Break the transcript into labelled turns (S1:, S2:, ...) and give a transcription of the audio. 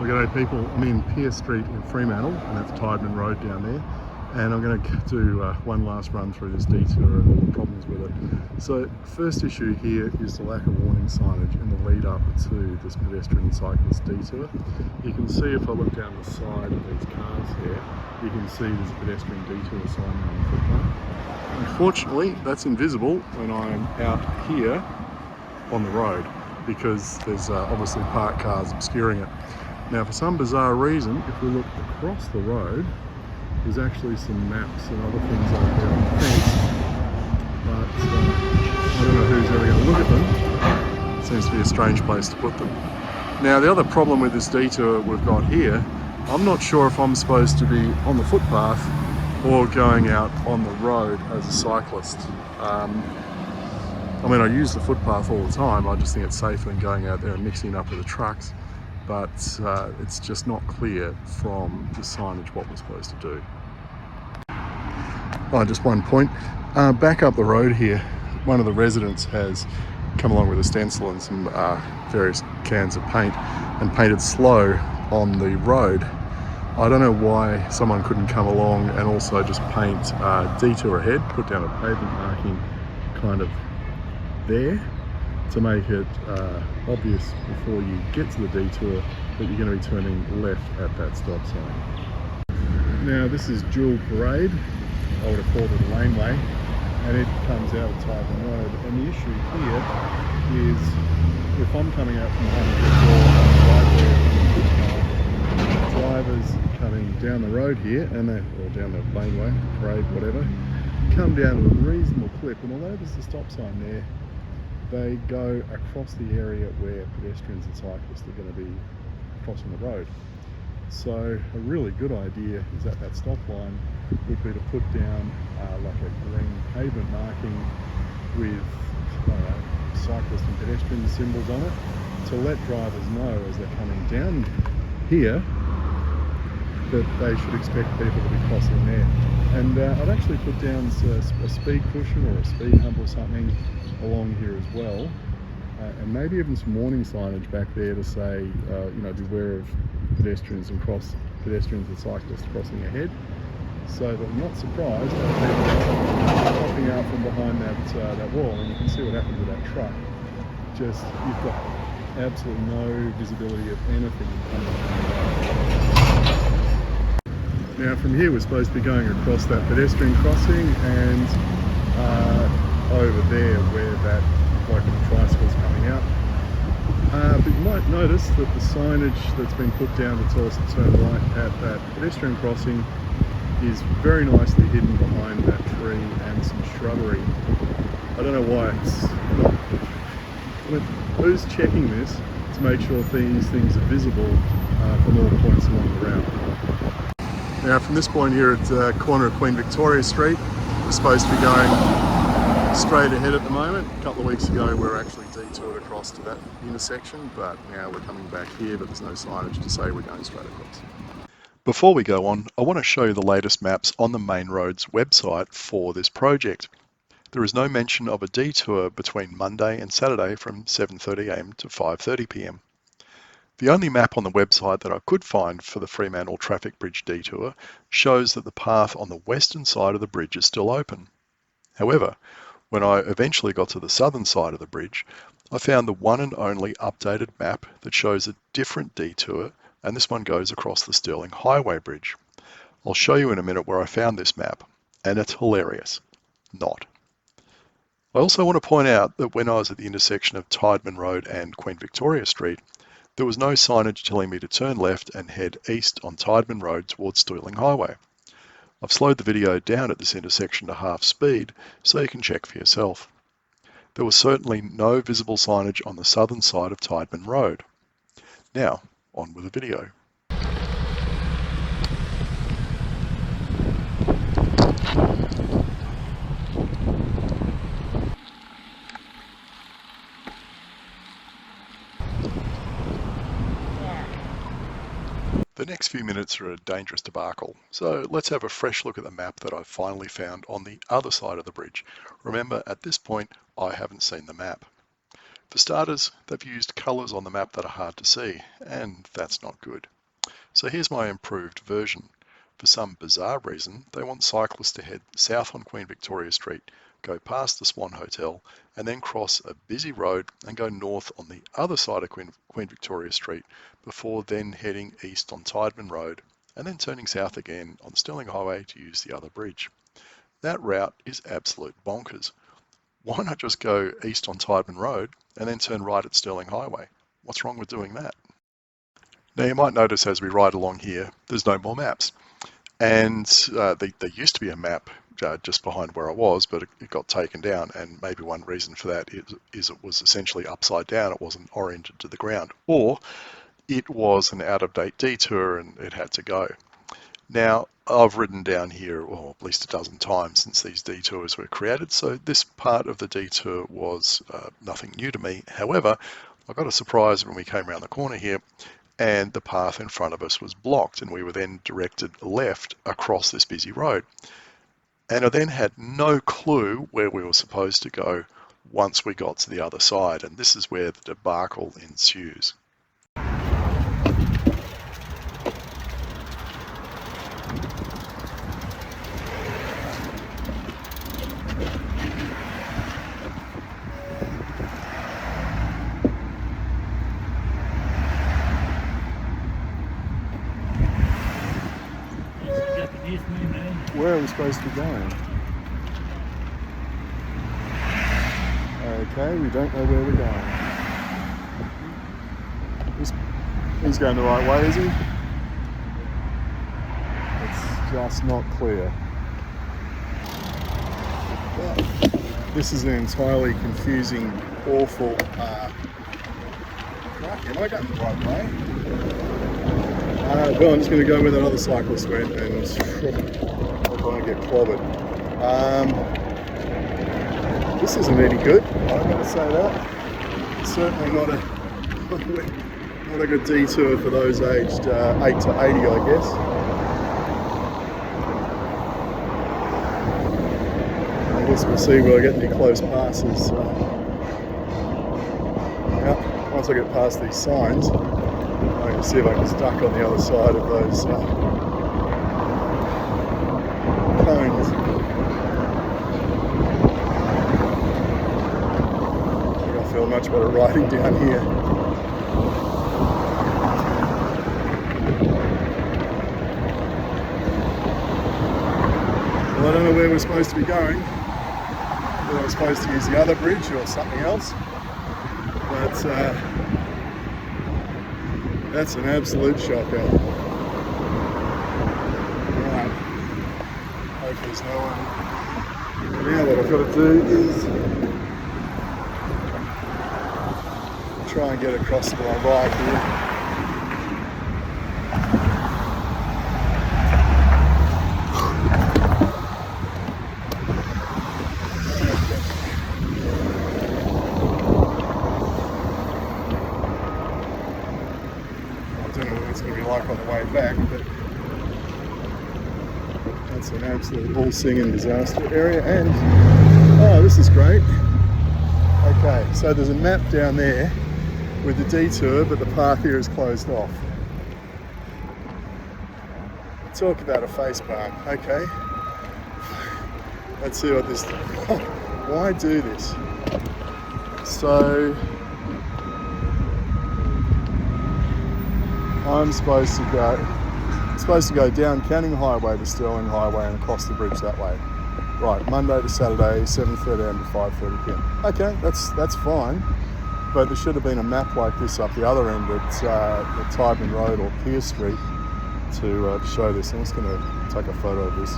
S1: G'day people, I'm in Pier Street in Fremantle, and that's Tideman Road down there. And I'm going to do one last run through this detour and all the problems with it. So first issue here is the lack of warning signage in the lead up to this pedestrian and cyclist detour. You can see if I look down the side of these cars here, you can see there's a pedestrian detour sign on the footpath. Unfortunately, that's invisible when I'm out here on the road, because there's obviously parked cars obscuring it. Now, for some bizarre reason, if we look across the road, there's actually some maps and other things out there on the fence, but I don't know who's ever going to look at them. It seems to be a strange place to put them. Now, the other problem with this detour we've got here, I'm not sure if I'm supposed to be on the footpath or going out on the road as a cyclist. I mean, I use the footpath all the time. I just think it's safer than going out there and mixing up with the trucks. But it's just not clear from the signage what we're supposed to do. Oh, just one point. Back up the road here, one of the residents has come along with a stencil and some various cans of paint and painted slow on the road. I don't know why someone couldn't come along and also just paint detour ahead, put down a pavement marking kind of there, to make it obvious before you get to the detour that you're going to be turning left at that stop sign. Now, this is Dual Parade, I would have called it a laneway, and it comes out of Tideman Road. And the issue here is, if I'm coming out from behind the right there, drivers coming down the road here, and or down the laneway, parade, whatever, come down at a reasonable clip, and although there's a stop sign there, they go across the area where pedestrians and cyclists are going to be crossing the road. So a really good idea is at that stop line would be to put down like a green pavement marking with cyclist and pedestrian symbols on it, to let drivers know as they're coming down here that they should expect people to be crossing there. And I'd actually put down a speed cushion or a speed hump or something along here as well, and maybe even some warning signage back there to say, you know, beware of pedestrians and cyclists crossing ahead, so that I'm not surprised at people popping out from behind that wall. And you can see what happened with that truck. Just, you've got absolutely no visibility of anything coming. Now, from here we're supposed to be going across that pedestrian crossing and over there where that bloke on the tricycle is coming out. But you might notice that the signage that's been put down to tell us to turn right at that pedestrian crossing is very nicely hidden behind that tree and some shrubbery. I don't know why it's not. I mean, who's checking this to make sure these things are visible from all points along the route? Now, from this point here at the corner of Queen Victoria Street, we're supposed to be going straight ahead at the moment. A couple of weeks ago we were actually detoured across to that intersection, but now we're coming back here, but there's no signage to say we're going straight across.
S2: Before we go on, I want to show you the latest maps on the Main Roads website for this project. There is no mention of a detour between Monday and Saturday from 7:30 AM to 5:30 PM. The only map on the website that I could find for the Fremantle Traffic Bridge detour shows that the path on the western side of the bridge is still open. However, when I eventually got to the southern side of the bridge, I found the one and only updated map that shows a different detour, and this one goes across the Stirling Highway Bridge. I'll show you in a minute where I found this map, and it's hilarious. Not. I also want to point out that when I was at the intersection of Tideman Road and Queen Victoria Street, there was no signage telling me to turn left and head east on Tideman Road towards Stirling Highway. I've slowed the video down at this intersection to half speed so you can check for yourself. There was certainly no visible signage on the southern side of Tideman Road. Now, on with the video. The next few minutes are a dangerous debacle, so let's have a fresh look at the map that I've finally found on the other side of the bridge. Remember, at this point, I haven't seen the map. For starters, they've used colours on the map that are hard to see, and that's not good. So here's my improved version. For some bizarre reason, they want cyclists to head south on Queen Victoria Street, go past the Swan Hotel, and then cross a busy road and go north on the other side of Queen Victoria Street before then heading east on Tideman Road and then turning south again on Stirling Highway to use the other bridge. That route is absolute bonkers. Why not just go east on Tideman Road and then turn right at Stirling Highway? What's wrong with doing that? Now you might notice as we ride along here, there's no more maps. And there used to be a map just behind where I was, but it got taken down, and maybe one reason for that is it was essentially upside down. It wasn't oriented to the ground, or it was an out-of-date detour and it had to go. Now, I've ridden down here, well, at least a dozen times since these detours were created, so this part of the detour was nothing new to me. However, I got a surprise when we came around the corner here, and the path in front of us was blocked, and we were then directed left across this busy road. And I then had no clue where we were supposed to go once we got to the other side, and this is where the debacle ensues.
S1: Where are we supposed to be going? Okay, we don't know where we're going. He's going the right way, is he? It's just not clear. This is an entirely confusing, awful... Am I going the right way? Well, I'm just going to go where that other cyclist went and I don't want to get clobbered. This isn't any good, I'm going to say that. It's certainly not a good detour for those aged 8 to 80, I guess. I guess we'll see where I get any close passes. Once I get past these signs, I can see if I can duck on the other side of those cones. I think I feel much better riding down here. Well, I don't know where we're supposed to be going. Whether we're supposed to use the other bridge or something else. But that's an absolute shocker. Right. Hope there's no one. Now what I've got to do is try and get across to my right here. Like on the way back, but that's an absolute all-singing disaster area. And oh, this is great. Okay, so there's a map down there with the detour, but the path here is closed off. Talk about a facepalm. Okay, let's see what this. Why do this? So I'm supposed to go down Canning Highway to Stirling Highway and across the bridge that way. Right, Monday to Saturday, 7:30am to 5:30pm. Okay, that's fine, but there should have been a map like this up the other end at Tideman Road or Pier Street to show this. I'm just going to take a photo of this.